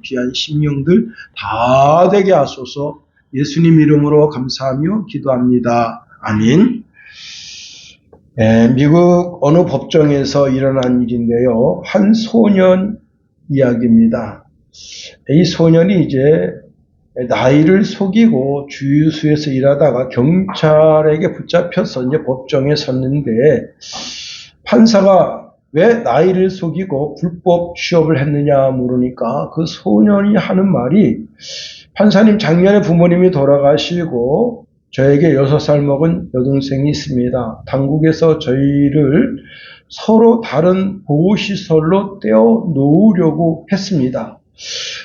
귀한 심령들 다 되게 하소서. 예수님 이름으로 감사하며 기도합니다. 아멘. 미국 어느 법정에서 일어난 일인데요. 한 소년 이야기입니다. 이 소년이 이제 나이를 속이고 주유소에서 일하다가 경찰에게 붙잡혀서 이제 법정에 섰는데, 판사가 왜 나이를 속이고 불법 취업을 했느냐 물으니까 그 소년이 하는 말이, 판사님, 작년에 부모님이 돌아가시고 저에게 6살 먹은 여동생이 있습니다. 당국에서 저희를 서로 다른 보호시설로 떼어 놓으려고 했습니다.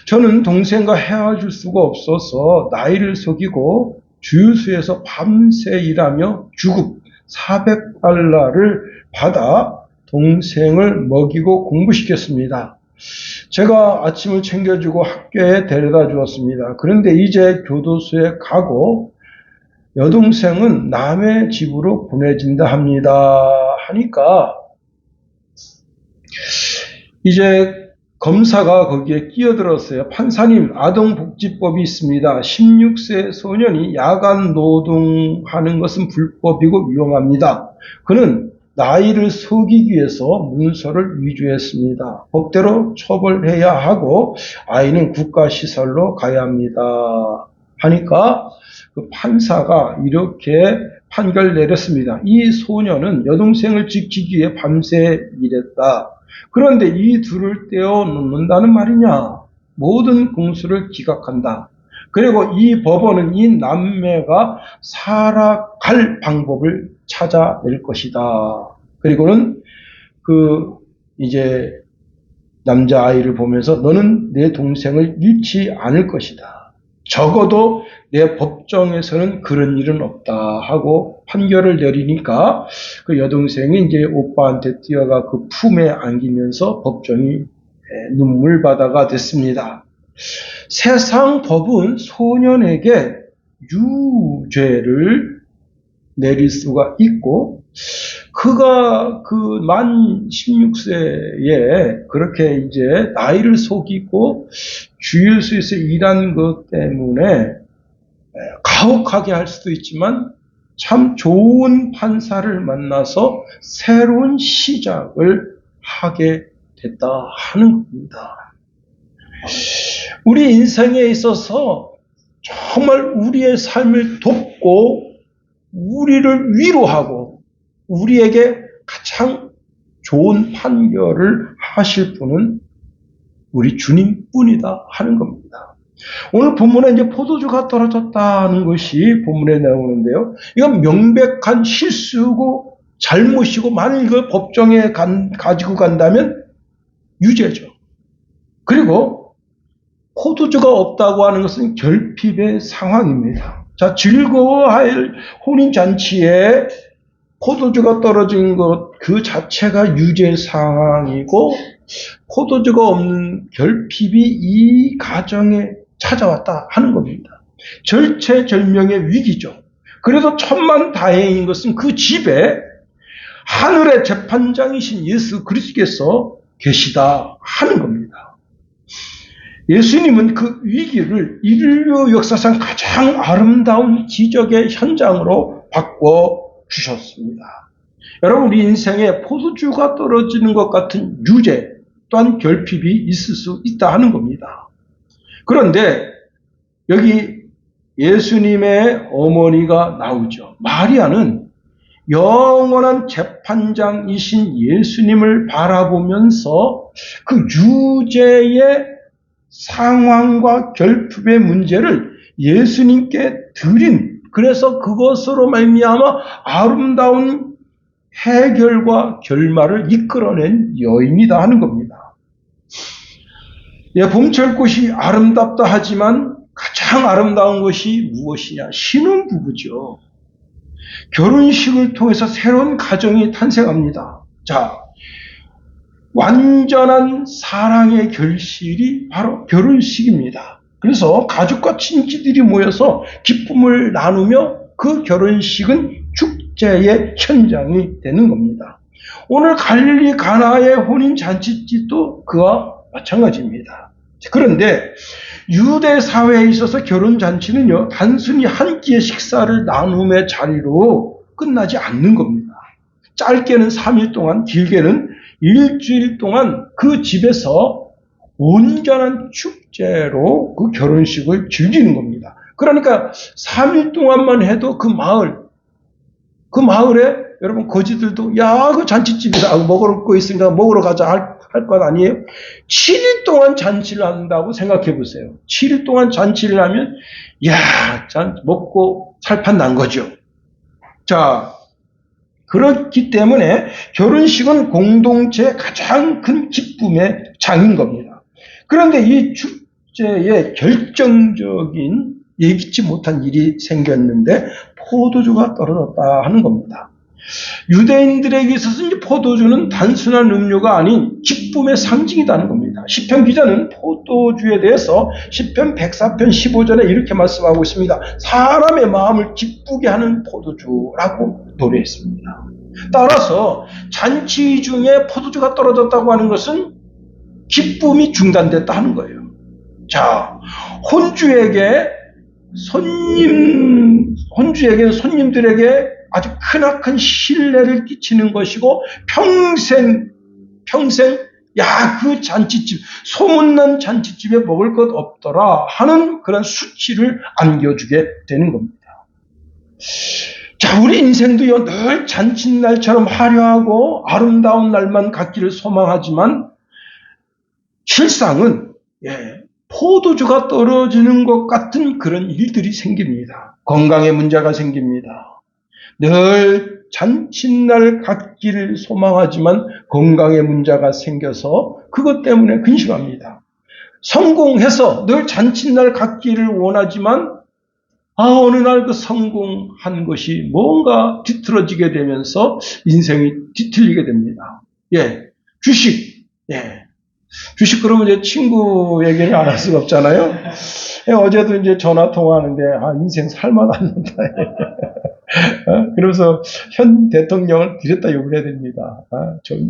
저는 동생과 헤어질 수가 없어서 나이를 속이고 주유소에서 밤새 일하며 주급 $400를 받아 동생을 먹이고 공부시켰습니다. 제가 아침을 챙겨주고 학교에 데려다 주었습니다. 그런데 이제 교도소에 가고 여동생은 남의 집으로 보내진다 합니다. 하니까 이제 검사가 거기에 끼어들었어요. 판사님, 아동복지법이 있습니다. 16세 소년이 야간 노동하는 것은 불법이고 위험합니다. 그는 나이를 속이기 위해서 문서를 위조했습니다. 법대로 처벌해야 하고 아이는 국가시설로 가야 합니다. 하니까 그 판사가 이렇게 판결 내렸습니다. 이 소년은 여동생을 지키기 위해 밤새 일했다. 그런데 이 둘을 떼어 놓는다는 말이냐? 모든 공수를 기각한다. 그리고 이 법원은 이 남매가 살아갈 방법을 찾아낼 것이다. 그리고는 이제 남자아이를 보면서 너는 내 동생을 잃지 않을 것이다. 적어도 내 법정에서는 그런 일은 없다 하고 판결을 내리니까 그 여동생이 이제 오빠한테 뛰어가 그 품에 안기면서 법정이 눈물바다가 됐습니다. 세상 법은 소년에게 유죄를 내릴 수가 있고, 그가 만 16세에 그렇게 이제 나이를 속이고 주유소에서 일한 것 때문에 가혹하게 할 수도 있지만 참 좋은 판사를 만나서 새로운 시작을 하게 됐다 하는 겁니다. 우리 인생에 있어서 정말 우리의 삶을 돕고 우리를 위로하고 우리에게 가장 좋은 판결을 하실 분은 우리 주님뿐이다 하는 겁니다. 오늘 본문에 이제 포도주가 떨어졌다는 것이 본문에 나오는데요. 이건 명백한 실수고 잘못이고, 만일 이걸 법정에 가지고 간다면 유죄죠. 그리고 포도주가 없다고 하는 것은 결핍의 상황입니다. 자, 즐거워할 혼인잔치에 포도주가 떨어진 것 그 자체가 유죄 상황이고, 포도주가 없는 결핍이 이 가정에 찾아왔다 하는 겁니다. 절체절명의 위기죠. 그래도 천만다행인 것은 그 집에 하늘의 재판장이신 예수 그리스도께서 계시다 하는 겁니다. 예수님은 그 위기를 인류 역사상 가장 아름다운 기적의 현장으로 바꿔주셨습니다. 여러분, 우리 인생에 포도주가 떨어지는 것 같은 유죄 또한 결핍이 있을 수 있다 하는 겁니다. 그런데 여기 예수님의 어머니가 나오죠. 마리아는 영원한 재판장이신 예수님을 바라보면서 그 유죄의 상황과 결핍의 문제를 예수님께 드린, 그래서 그것으로 말미암아 아름다운 해결과 결말을 이끌어낸 여인이다 하는 겁니다. 봄철꽃이 아름답다 하지만 가장 아름다운 것이 무엇이냐? 신혼부부죠. 결혼식을 통해서 새로운 가정이 탄생합니다. 자, 완전한 사랑의 결실이 바로 결혼식입니다. 그래서 가족과 친지들이 모여서 기쁨을 나누며 그 결혼식은 축제의 현장이 되는 겁니다. 오늘 갈릴리 가나의 혼인잔치집도 그와 마찬가지입니다. 그런데 유대 사회에 있어서 결혼잔치는요, 단순히 한 끼의 식사를 나눔의 자리로 끝나지 않는 겁니다. 짧게는 3일 동안, 길게는 일주일 동안 그 집에서 온전한 축제로 그 결혼식을 즐기는 겁니다. 그러니까 3일 동안만 해도 그 마을에 여러분 거지들도 야, 그 잔치집이다. 먹을 거 있으니까 먹으러 가자 할 것 아니에요? 7일 동안 잔치를 한다고 생각해 보세요. 7일 동안 잔치를 하면 야, 먹고 살판 난 거죠. 자, 그렇기 때문에 결혼식은 공동체의 가장 큰 기쁨의 장인 겁니다. 그런데 이 축제에 결정적인 예기치 못한 일이 생겼는데 포도주가 떨어졌다 하는 겁니다. 유대인들에게 있어서 이제 포도주는 단순한 음료가 아닌 기쁨의 상징이라는 겁니다. 시편 기자는 포도주에 대해서 시편 104편 15절에 이렇게 말씀하고 있습니다. 사람의 마음을 기쁘게 하는 포도주라고 노래했습니다. 따라서 잔치 중에 포도주가 떨어졌다고 하는 것은 기쁨이 중단됐다 하는 거예요. 자, 혼주에게는 손님들에게 아주 크나큰 신뢰를 끼치는 것이고 평생 야, 그 잔치집, 소문난 잔치집에 먹을 것 없더라 하는 그런 수치를 안겨주게 되는 겁니다. 자, 우리 인생도요, 늘 잔칫날처럼 화려하고 아름다운 날만 갖기를 소망하지만 실상은 포도주가 떨어지는 것 같은 그런 일들이 생깁니다. 건강에 문제가 생깁니다. 늘 잔칫날 갖기를 소망하지만 건강에 문제가 생겨서 그것 때문에 근심합니다. 성공해서 늘 잔칫날 갖기를 원하지만 어느 날 그 성공한 것이 뭔가 뒤틀어지게 되면서 인생이 뒤틀리게 됩니다. 주식. 주식 그러면 이제 친구 얘기를 안 할 수가 없잖아요. 어제도 이제 전화 통화하는데 인생 살만합니다. 그러면서 현 대통령을 들였다 욕을 해야 됩니다.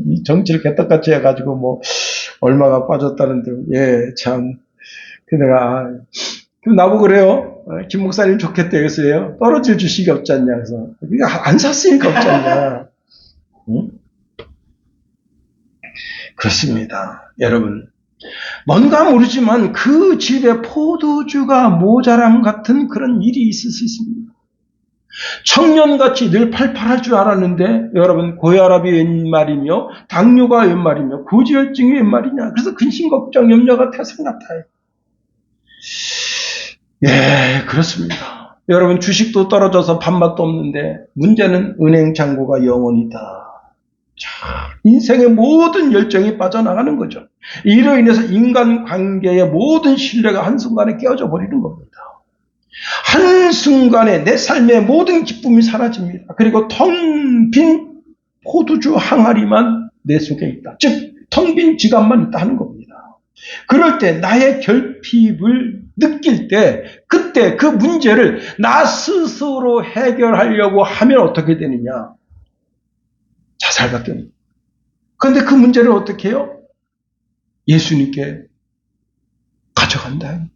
이 정치를 개떡같이 해가지고 뭐 얼마가 빠졌다는 등 참. 내가 그럼 나보고 그래요. 김 목사님 좋겠다 그랬어요. 떨어질 주식이 없지 않냐. 그래서 안 샀으니까 없지 않냐. 응? 그렇습니다. 여러분, 뭔가 모르지만 그 집에 포도주가 모자람 같은 그런 일이 있을 수 있습니다. 청년같이 늘 팔팔할 줄 알았는데 여러분, 고혈압이 웬 말이며 당뇨가 웬 말이며 고지혈증이 웬 말이냐. 그래서 근심 걱정 염려가 태산 같아요. 그렇습니다. 여러분, 주식도 떨어져서 밥맛도 없는데 문제는 은행 잔고가 영원이다. 인생의 모든 열정이 빠져나가는 거죠. 이로 인해서 인간관계의 모든 신뢰가 한순간에 깨어져 버리는 겁니다. 한순간에 내 삶의 모든 기쁨이 사라집니다. 그리고 텅 빈 포도주 항아리만 내 속에 있다. 즉, 텅 빈 지갑만 있다 하는 겁니다. 그럴 때 나의 결핍을 느낄 때 그때 그 문제를 나 스스로 해결하려고 하면 어떻게 되느냐? 자살가 됩니다. 그런데 그 문제를 어떻게 해요? 예수님께 가져간다.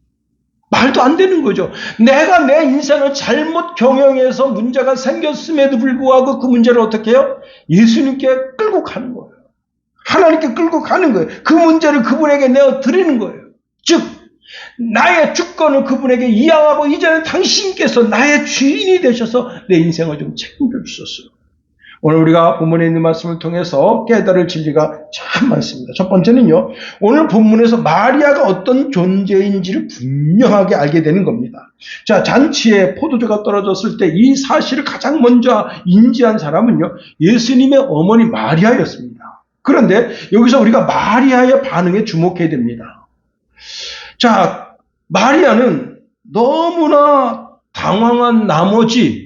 말도 안 되는 거죠. 내가 내 인생을 잘못 경영해서 문제가 생겼음에도 불구하고 그 문제를 어떻게 해요? 예수님께 끌고 가는 거예요. 하나님께 끌고 가는 거예요. 그 문제를 그분에게 내어 드리는 거예요. 즉, 나의 주권을 그분에게 이양하고 이제는 당신께서 나의 주인이 되셔서 내 인생을 좀 책임져 주셨어요. 오늘 우리가 본문에 있는 말씀을 통해서 깨달을 진리가 참 많습니다. 첫 번째는요, 오늘 본문에서 마리아가 어떤 존재인지를 분명하게 알게 되는 겁니다. 자, 잔치에 포도주가 떨어졌을 때 이 사실을 가장 먼저 인지한 사람은요, 예수님의 어머니 마리아였습니다. 그런데 여기서 우리가 마리아의 반응에 주목해야 됩니다. 자, 마리아는 너무나 당황한 나머지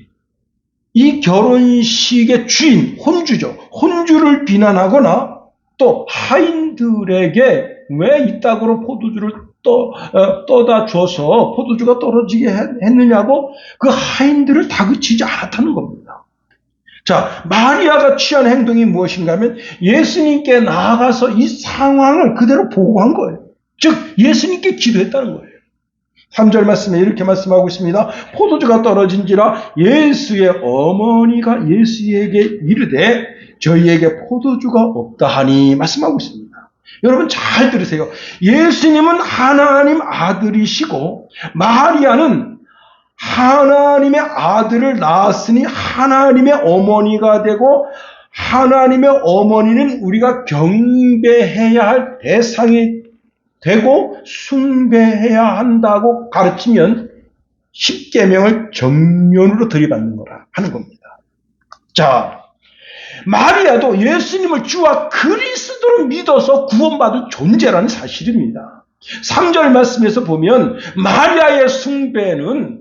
이 결혼식의 주인, 혼주죠. 혼주를 비난하거나 또 하인들에게 왜 이따구로 포도주를 떠다 줘서 포도주가 떨어지게 했느냐고 그 하인들을 다그치지 않았다는 겁니다. 자, 마리아가 취한 행동이 무엇인가 하면 예수님께 나아가서 이 상황을 그대로 보고한 거예요. 즉 예수님께 기도했다는 거예요. 3절 말씀에 이렇게 말씀하고 있습니다. 포도주가 떨어진지라 예수의 어머니가 예수에게 이르되 저희에게 포도주가 없다 하니 말씀하고 있습니다. 여러분 잘 들으세요. 예수님은 하나님 아들이시고 마리아는 하나님의 아들을 낳았으니 하나님의 어머니가 되고, 하나님의 어머니는 우리가 경배해야 할 대상이 되고 숭배해야 한다고 가르치면 십계명을 정면으로 들이받는 거라 하는 겁니다. 자, 마리아도 예수님을 주와 그리스도로 믿어서 구원받은 존재라는 사실입니다. 3절 말씀에서 보면 마리아의 숭배는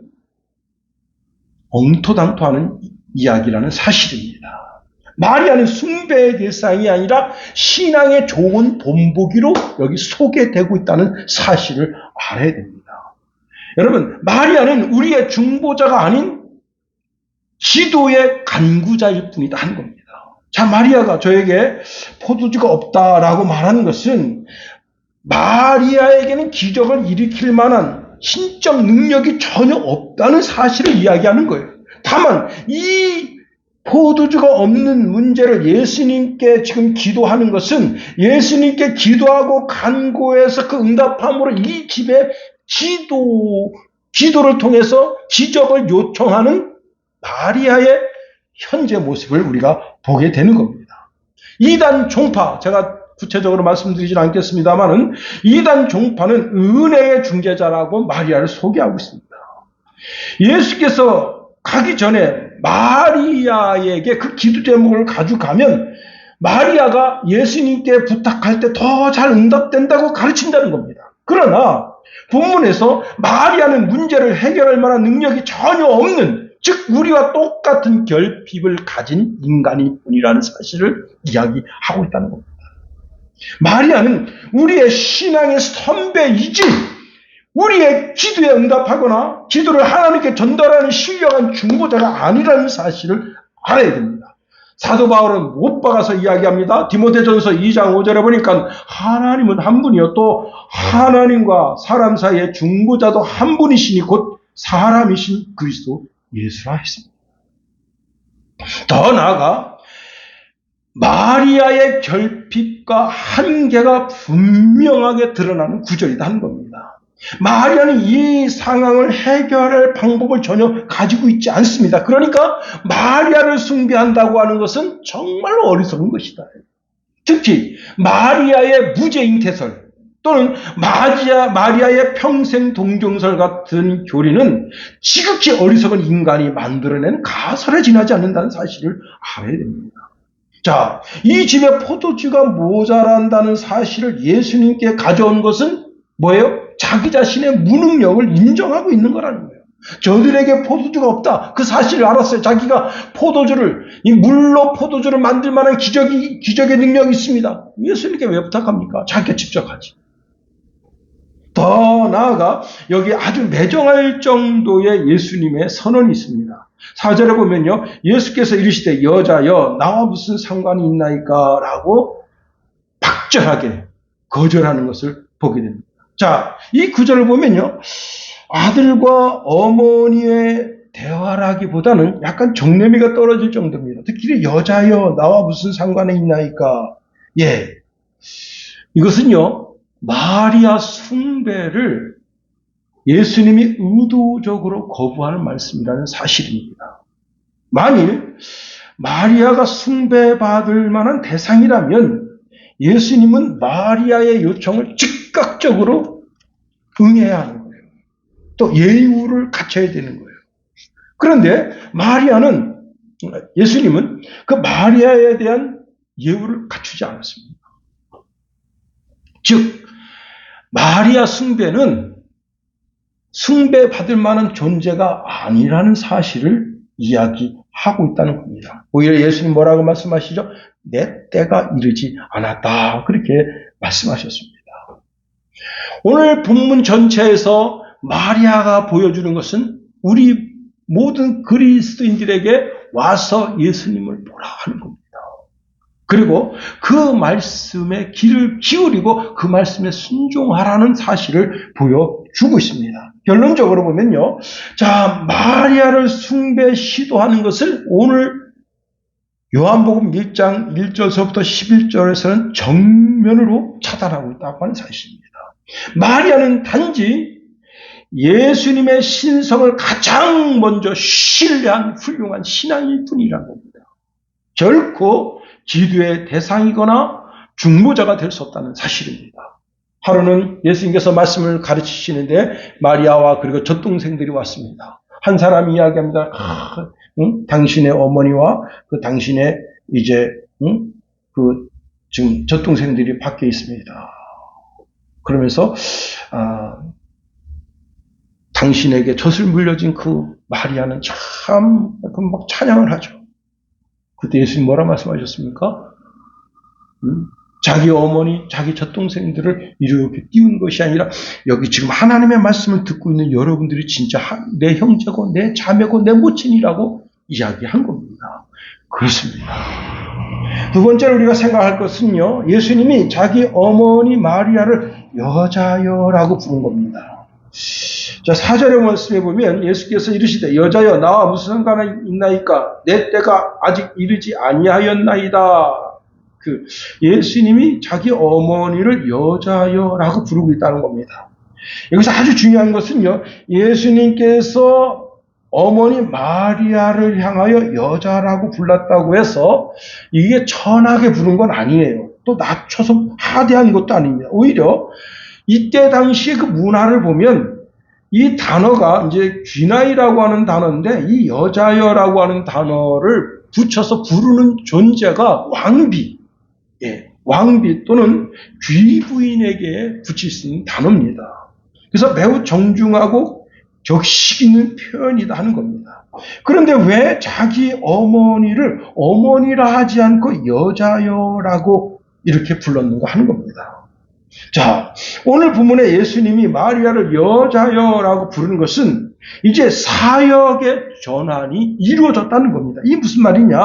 엉토당토하는 이야기라는 사실입니다. 마리아는 숭배의 대상이 아니라 신앙의 좋은 본보기로 여기 소개되고 있다는 사실을 알아야 됩니다. 여러분, 마리아는 우리의 중보자가 아닌 기도의 간구자일 뿐이다 하는 겁니다. 자, 마리아가 저에게 포도주가 없다라고 말하는 것은 마리아에게는 기적을 일으킬 만한 신적 능력이 전혀 없다는 사실을 이야기하는 거예요. 다만 이 포도주가 없는 문제를 예수님께 지금 기도하는 것은 예수님께 기도하고 간구해서 그 응답함으로 이 집에 기도를 통해서 기적을 요청하는 마리아의 현재 모습을 우리가 보게 되는 겁니다. 이단 종파, 제가 구체적으로 말씀드리진 않겠습니다만은 이단 종파는 은혜의 중재자라고 마리아를 소개하고 있습니다. 예수께서 가기 전에 마리아에게 그 기도 제목을 가져가면 마리아가 예수님께 부탁할 때 더 잘 응답된다고 가르친다는 겁니다. 그러나 본문에서 마리아는 문제를 해결할 만한 능력이 전혀 없는, 즉 우리와 똑같은 결핍을 가진 인간일 뿐이라는 사실을 이야기하고 있다는 겁니다. 마리아는 우리의 신앙의 선배이지 우리의 기도에 응답하거나 기도를 하나님께 전달하는 신령한 중보자가 아니라는 사실을 알아야 됩니다. 사도 바울은 못 박아서 이야기합니다. 디모데전서 2장 5절에 보니까 하나님은 한 분이요 또 하나님과 사람 사이의 중보자도 한 분이시니 곧 사람이신 그리스도 예수라 했습니다. 더 나아가 마리아의 결핍과 한계가 분명하게 드러나는 구절이다 하는 겁니다. 마리아는 이 상황을 해결할 방법을 전혀 가지고 있지 않습니다. 그러니까 마리아를 숭배한다고 하는 것은 정말 어리석은 것이다. 특히 마리아의 무죄잉태설 또는 마리아의 평생 동정설 같은 교리는 지극히 어리석은 인간이 만들어낸 가설에 지나지 않는다는 사실을 알아야 됩니다. 자, 이 집에 포도주가 모자란다는 사실을 예수님께 가져온 것은 뭐예요? 자기 자신의 무능력을 인정하고 있는 거라는 거예요. 저들에게 포도주가 없다. 그 사실을 알았어요. 자기가 이 물로 포도주를 만들 만한 기적의 능력이 있습니다. 예수님께 왜 부탁합니까? 자기가 직접 하지. 더 나아가 여기 아주 매정할 정도의 예수님의 선언이 있습니다. 4절에 보면요. 예수께서 이르시되 여자여 나와 무슨 상관이 있나이까? 라고 박절하게 거절하는 것을 보게 됩니다. 자, 이 구절을 보면요. 아들과 어머니의 대화라기보다는 약간 정내미가 떨어질 정도입니다. 특히 여자여 나와 무슨 상관이 있나이까? 예, 이것은요. 마리아 숭배를 예수님이 의도적으로 거부하는 말씀이라는 사실입니다. 만일 마리아가 숭배받을 만한 대상이라면 예수님은 마리아의 요청을 즉각적으로 응해야 하는 거예요. 또 예우를 갖춰야 되는 거예요. 그런데 예수님은 그 마리아에 대한 예우를 갖추지 않았습니다. 즉 마리아 숭배는 숭배받을 만한 존재가 아니라는 사실을 이야기하고 있다는 겁니다. 오히려 예수님 뭐라고 말씀하시죠? 내 때가 이르지 않았다. 그렇게 말씀하셨습니다. 오늘 본문 전체에서 마리아가 보여주는 것은 우리 모든 그리스도인들에게 와서 예수님을 보라 하는 겁니다. 그리고 그 말씀에 귀를 기울이고 그 말씀에 순종하라는 사실을 보여주고 있습니다. 결론적으로 보면요. 자, 마리아를 숭배 시도하는 것을 오늘 요한복음 1장 1절서부터 11절에서는 정면으로 차단하고 있다고 하는 사실입니다. 마리아는 단지 예수님의 신성을 가장 먼저 신뢰한 훌륭한 신앙일 뿐이라는 겁니다. 결코 기도의 대상이거나 중보자가 될 수 없다는 사실입니다. 하루는 예수님께서 말씀을 가르치시는데 마리아와 그리고 젖동생들이 왔습니다. 한 사람이 이야기합니다. 당신의 어머니와 그 당신의 이제 지금 젖동생들이 밖에 있습니다. 그러면서 당신에게 젖을 물려진 그 마리아는 참 막 찬양을 하죠. 그때 예수님 뭐라 말씀하셨습니까? 자기 어머니, 자기 젖동생들을 이렇게 띄운 것이 아니라 여기 지금 하나님의 말씀을 듣고 있는 여러분들이 진짜 내 형제고 내 자매고 내 모친이라고 이야기한 겁니다. 그렇습니다. 두 번째로 우리가 생각할 것은요. 예수님이 자기 어머니 마리아를 여자여라고 부른 겁니다. 자, 4절의 말씀에 보면 예수께서 이르시되 여자여 나와 무슨 상관이 있나이까 내 때가 아직 이르지 아니하였나이다. 예수님이 자기 어머니를 여자여라고 부르고 있다는 겁니다. 여기서 아주 중요한 것은요. 예수님께서 어머니 마리아를 향하여 여자라고 불렀다고 해서 이게 천하게 부른 건 아니에요. 또 낮춰서 하대한 것도 아닙니다. 오히려 이때 당시의 그 문화를 보면 이 단어가 이제 귀나이라고 하는 단어인데 이 여자여라고 하는 단어를 붙여서 부르는 존재가 왕비, 왕비 또는 귀부인에게 붙일 수 있는 단어입니다. 그래서 매우 정중하고 격식 있는 표현이다 하는 겁니다. 그런데 왜 자기 어머니를 어머니라 하지 않고 여자여라고 이렇게 불렀는가 하는 겁니다. 자, 오늘 본문에 예수님이 마리아를 여자여라고 부르는 것은 이제 사역의 전환이 이루어졌다는 겁니다. 이게 무슨 말이냐?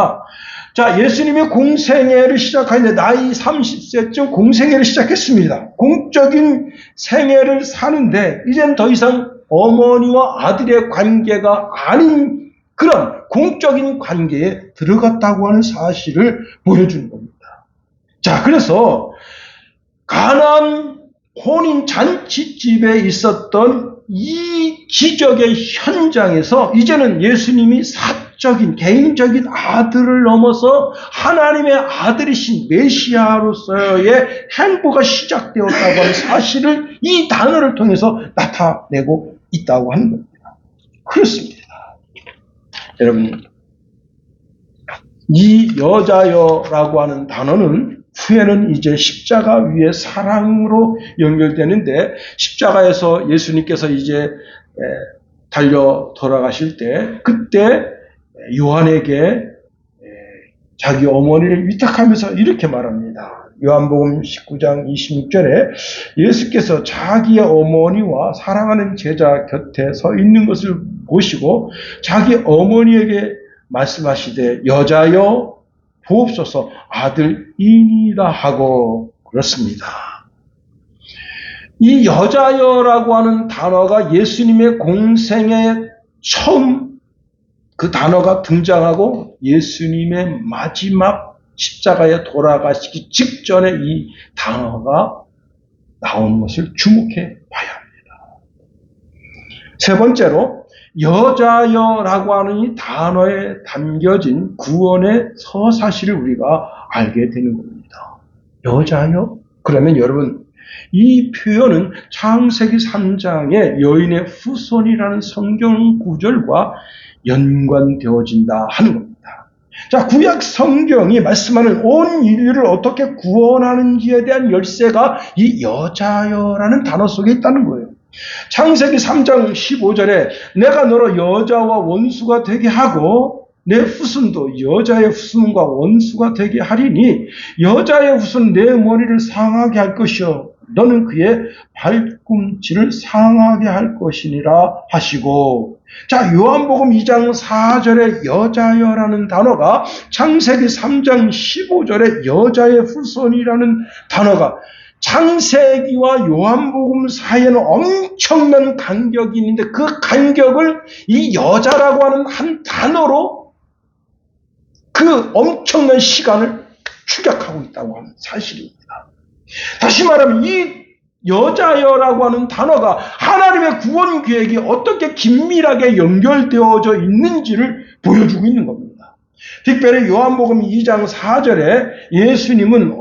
자, 예수님이 공생애를 시작하는데 나이 30세쯤 공생애를 시작했습니다. 공적인 생애를 사는데 이제는 더 이상 어머니와 아들의 관계가 아닌 그런 공적인 관계에 들어갔다고 하는 사실을 보여주는 겁니다. 자, 그래서 가나안 혼인 잔치집에 있었던 이 기적의 현장에서 이제는 예수님이 사적인 개인적인 아들을 넘어서 하나님의 아들이신 메시아로서의 행보가 시작되었다고 하는 사실을 이 단어를 통해서 나타내고 있다고 하는 겁니다. 그렇습니다. 여러분, 이 여자여라고 하는 단어는 후에는 이제 십자가 위에 사랑으로 연결되는데 십자가에서 예수님께서 이제 달려 돌아가실 때 그때 요한에게 자기 어머니를 위탁하면서 이렇게 말합니다. 요한복음 19장 26절에 예수께서 자기의 어머니와 사랑하는 제자 곁에 서 있는 것을 보시고 자기 어머니에게 말씀하시되 여자여 보옵소서 아들이니라 하고 그렇습니다. 이 여자여라고 하는 단어가 예수님의 공생에 처음 그 단어가 등장하고 예수님의 마지막 십자가에 돌아가시기 직전에 이 단어가 나오는 것을 주목해 봐야 합니다. 세 번째로 여자여라고 하는 이 단어에 담겨진 구원의 서사실을 우리가 알게 되는 겁니다. 여자여? 그러면 여러분 이 표현은 창세기 3장의 여인의 후손이라는 성경 구절과 연관되어진다 하는 겁니다. 자, 구약 성경이 말씀하는 온 인류를 어떻게 구원하는지에 대한 열쇠가 이 여자여라는 단어 속에 있다는 거예요. 창세기 3장 15절에 내가 너로 여자와 원수가 되게 하고 내 후손도 여자의 후손과 원수가 되게 하리니 여자의 후손은 내 머리를 상하게 할 것이요 너는 그의 발꿈치를 상하게 할 것이니라 하시고, 자, 요한복음 2장 4절에 여자여라는 단어가 창세기 3장 15절에 여자의 후손이라는 단어가 창세기와 요한복음 사이에는 엄청난 간격이 있는데 그 간격을 이 여자라고 하는 한 단어로 그 엄청난 시간을 축약하고 있다고 하는 사실입니다. 다시 말하면 이 여자여라고 하는 단어가 하나님의 구원 계획이 어떻게 긴밀하게 연결되어져 있는지를 보여주고 있는 겁니다. 특별히 요한복음 2장 4절에 예수님은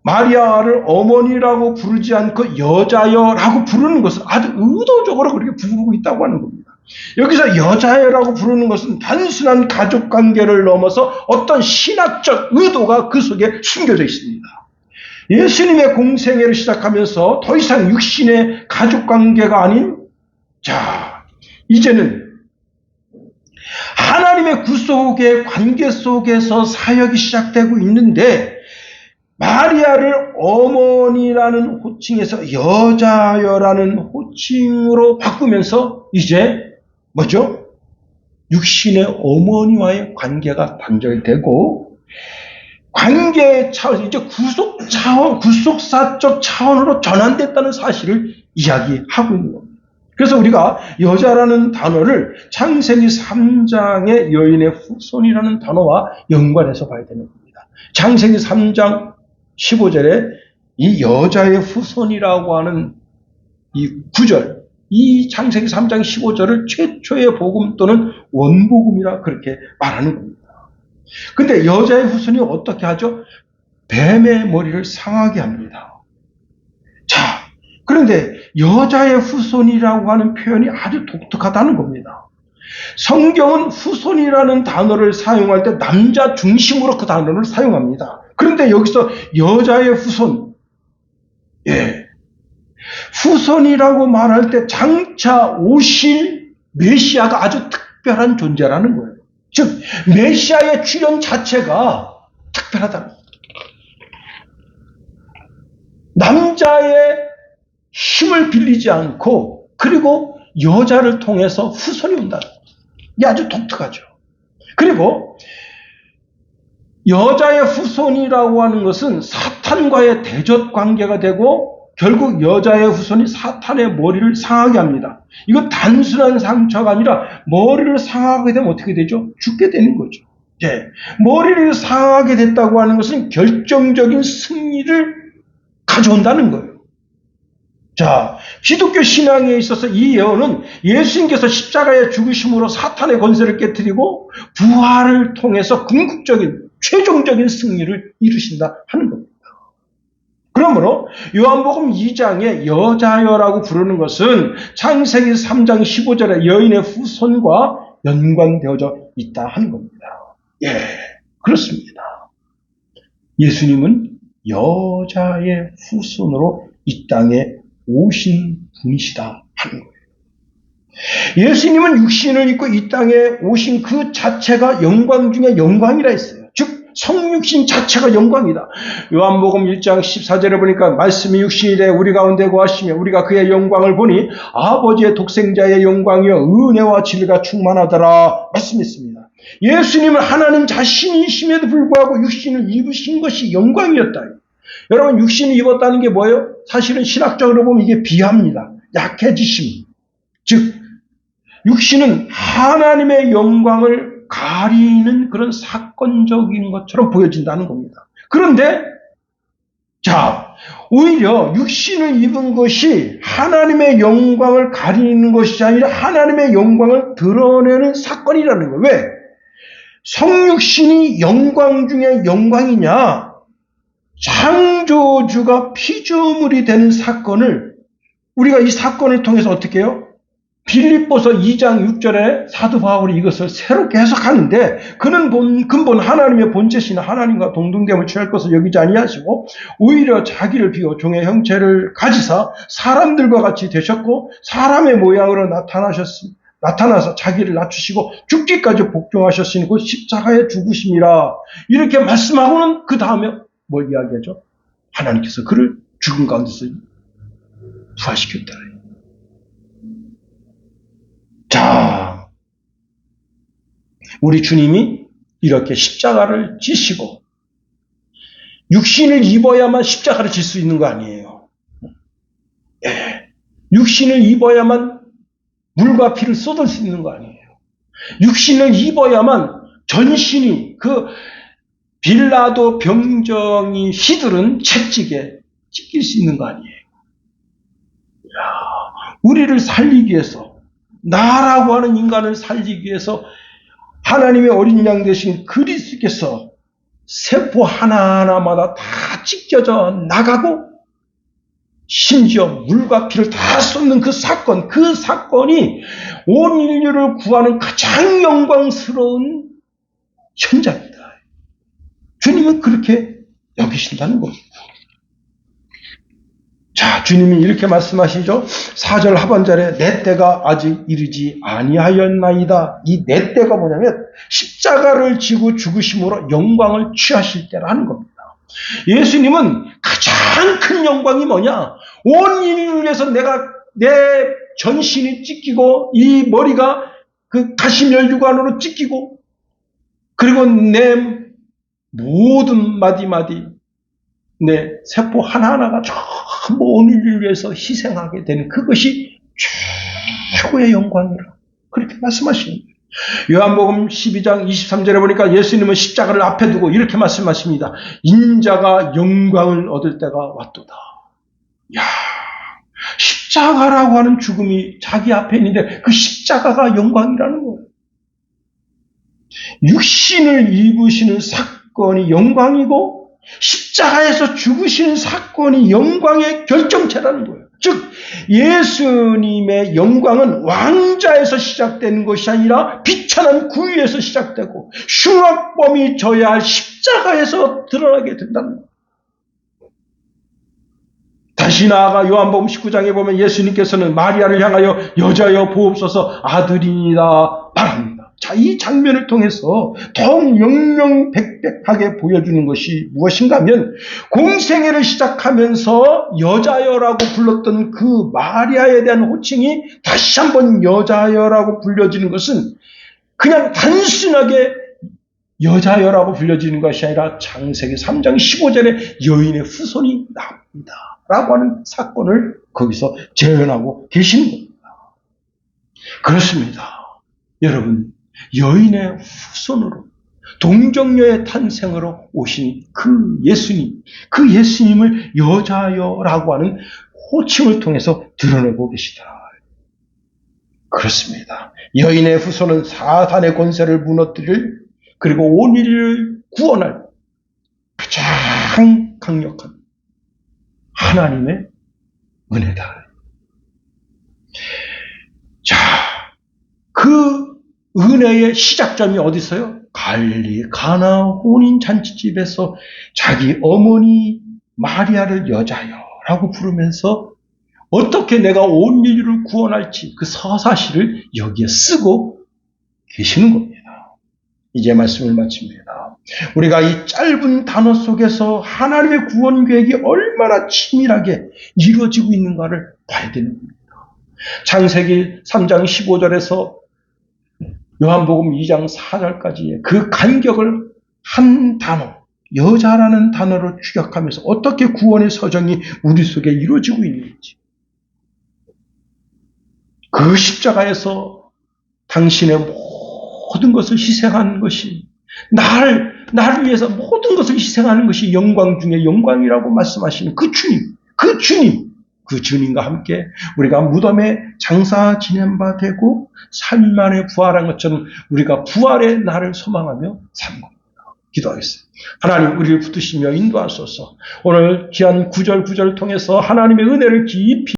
마리아를 어머니라고 부르지 않고 여자여라고 부르는 것은 아주 의도적으로 그렇게 부르고 있다고 하는 겁니다. 여기서 여자여라고 부르는 것은 단순한 가족관계를 넘어서 어떤 신학적 의도가 그 속에 숨겨져 있습니다. 예수님의 공생애를 시작하면서 더 이상 육신의 가족관계가 아닌, 자, 이제는 하나님의 구속의 관계 속에서 사역이 시작되고 있는데 마리아를 어머니라는 호칭에서 여자여라는 호칭으로 바꾸면서 이제 뭐죠? 육신의 어머니와의 관계가 단절되고 관계의 차원, 이제 구속사적 차원으로 전환됐다는 사실을 이야기하고 있는 겁니다. 그래서 우리가 여자라는 단어를 창세기 3장의 여인의 후손이라는 단어와 연관해서 봐야 되는 겁니다. 창세기 3장 15절에 이 여자의 후손이라고 하는 이 구절, 이 창세기 3장 15절을 최초의 복음 또는 원복음이라 그렇게 말하는 겁니다. 근데 여자의 후손이 어떻게 하죠? 뱀의 머리를 상하게 합니다. 자, 그런데 여자의 후손이라고 하는 표현이 아주 독특하다는 겁니다. 성경은 후손이라는 단어를 사용할 때 남자 중심으로 그 단어를 사용합니다. 그런데 여기서 여자의 후손, 후손이라고 말할 때 장차 오실 메시아가 아주 특별한 존재라는 거예요. 즉 메시아의 출현 자체가 특별하다는 거예요. 남자의 힘을 빌리지 않고 그리고 여자를 통해서 후손이 온다는 거예요. 이게 아주 독특하죠. 그리고 여자의 후손이라고 하는 것은 사탄과의 대적 관계가 되고 결국 여자의 후손이 사탄의 머리를 상하게 합니다. 이건 단순한 상처가 아니라 머리를 상하게 되면 어떻게 되죠? 죽게 되는 거죠. 머리를 상하게 됐다고 하는 것은 결정적인 승리를 가져온다는 거예요. 자, 기독교 신앙에 있어서 이 예언은 예수님께서 십자가의 죽으심으로 사탄의 권세를 깨뜨리고 부활을 통해서 궁극적인 최종적인 승리를 이루신다 하는 겁니다. 그러므로 요한복음 2장에 여자여라고 부르는 것은 창세기 3장 15절의 여인의 후손과 연관되어져 있다 하는 겁니다. 그렇습니다. 예수님은 여자의 후손으로 이 땅에 오신 분이시다 하는 거예요. 예수님은 육신을 입고 이 땅에 오신 그 자체가 영광 중에 영광이라 했어요. 즉 성육신 자체가 영광이다. 요한복음 1장 14절에 보니까 말씀이 육신이 돼 우리 가운데 거하시며 우리가 그의 영광을 보니 아버지의 독생자의 영광이여 은혜와 진리가 충만하더라 말씀했습니다. 예수님은 하나님 자신이심에도 불구하고 육신을 입으신 것이 영광이었다. 여러분 육신을 입었다는 게 뭐예요? 사실은 신학적으로 보면 이게 비하입니다. 약해지심. 즉 육신은 하나님의 영광을 가리는 그런 사건적인 것처럼 보여진다는 겁니다. 그런데 자, 오히려 육신을 입은 것이 하나님의 영광을 가리는 것이 아니라 하나님의 영광을 드러내는 사건이라는 거예요. 왜? 성육신이 영광 중에 영광이냐? 창조주가 피조물이 되는 사건을 우리가 이 사건을 통해서 어떻게 해요? 빌립보서 2장 6절에 사도 바울이 이것을 새롭게 해석하는데 그는 근본 하나님의 본체신 하나님과 동등됨을 취할 것을 여기지 아니하시고 오히려 자기를 비워 종의 형체를 가지사 사람들과 같이 되셨고 사람의 모양으로 나타나서 자기를 낮추시고 죽기까지 복종하셨으니 곧 십자가에 죽으심이라 이렇게 말씀하고는 그 다음에 뭘 이야기하죠? 하나님께서 그를 죽은 가운데서 부활시켰다. 자, 우리 주님이 이렇게 십자가를 지시고 육신을 입어야만 십자가를 질 수 있는 거 아니에요. 예. 육신을 입어야만 물과 피를 쏟을 수 있는 거 아니에요. 육신을 입어야만 전신이 그 빌라도 병정이 시들은 채찍에 찢길 수 있는 거 아니에요. 우리를 살리기 위해서, 나라고 하는 인간을 살리기 위해서 하나님의 어린 양 되신 그리스도께서 세포 하나하나마다 다 찢겨져 나가고 심지어 물과 피를 다 쏟는 그 사건이 온 인류를 구하는 가장 영광스러운 현장이다. 주님은 그렇게 여기신다는 겁니다. 자, 주님이 이렇게 말씀하시죠. 4절 하반절에 내 때가 아직 이르지 아니하였나이다. 이 내 때가 뭐냐면 십자가를 지고 죽으심으로 영광을 취하실 때라는 겁니다. 예수님은 가장 큰 영광이 뭐냐? 온 인류를 위해서 내 전신이 찢기고 이 머리가 그 가시멸류관으로 찢기고 그리고 내 모든 마디마디 내 세포 하나하나가 전부 온 인류를 위해서 희생하게 되는 그것이 최고의 영광이라 그렇게 말씀하시는 거예요. 요한복음 12장 23절에 보니까 예수님은 십자가를 앞에 두고 이렇게 말씀하십니다. 인자가 영광을 얻을 때가 왔도다. 야, 십자가라고 하는 죽음이 자기 앞에 있는데 그 십자가가 영광이라는 거예요. 육신을 입으시는 사건이 영광이고 십자가에서 죽으시는 사건이 영광의 결정체라는 거예요. 즉 예수님의 영광은 왕자에서 시작되는 것이 아니라 비천한 구유에서 시작되고 흉악범이 져야 할 십자가에서 드러나게 된다는 거예요. 다시 나아가 요한복음 19장에 보면 예수님께서는 마리아를 향하여 여자여 보옵소서 아들이니라 말합니다. 자, 이 장면을 통해서 더욱 명명백백하게 보여주는 것이 무엇인가 하면 공생애를 시작하면서 여자여라고 불렀던 그 마리아에 대한 호칭이 다시 한번 여자여라고 불려지는 것은 그냥 단순하게 여자여라고 불려지는 것이 아니라 창세기 3장 15절에 여인의 후손이 나옵니다 라고 하는 사건을 거기서 재현하고 계시는 겁니다. 그렇습니다. 여러분, 여인의 후손으로 동정녀의 탄생으로 오신 그 예수님을 여자여라고 하는 호칭을 통해서 드러내고 계시다. 그렇습니다. 여인의 후손은 사탄의 권세를 무너뜨릴 그리고 온 인류를 구원할 가장 강력한 하나님의 은혜다. 자, 그 은혜의 시작점이 어디 있어요? 갈릴리 가나 혼인 잔치집에서 자기 어머니 마리아를 여자여라고 부르면서 어떻게 내가 온 인류를 구원할지 그 서사시를 여기에 쓰고 계시는 겁니다. 이제 말씀을 마칩니다. 우리가 이 짧은 단어 속에서 하나님의 구원 계획이 얼마나 치밀하게 이루어지고 있는가를 봐야 되는 겁니다. 창세기 3장 15절에서 요한복음 2장 4절까지의 그 간격을 한 단어, 여자라는 단어로 추격하면서 어떻게 구원의 서정이 우리 속에 이루어지고 있는지, 그 십자가에서 당신의 모든 것을 희생하는 것이 나를 위해서 모든 것을 희생하는 것이 영광 중에 영광이라고 말씀하시는 그 주님과 함께 우리가 무덤에 장사 지낸 바 되고 3일 만에 부활한 것처럼 우리가 부활의 날을 소망하며 사는 겁니다. 기도하겠습니다. 하나님, 우리를 붙드시며 인도하소서. 오늘 귀한 구절 통해서 하나님의 은혜를 깊이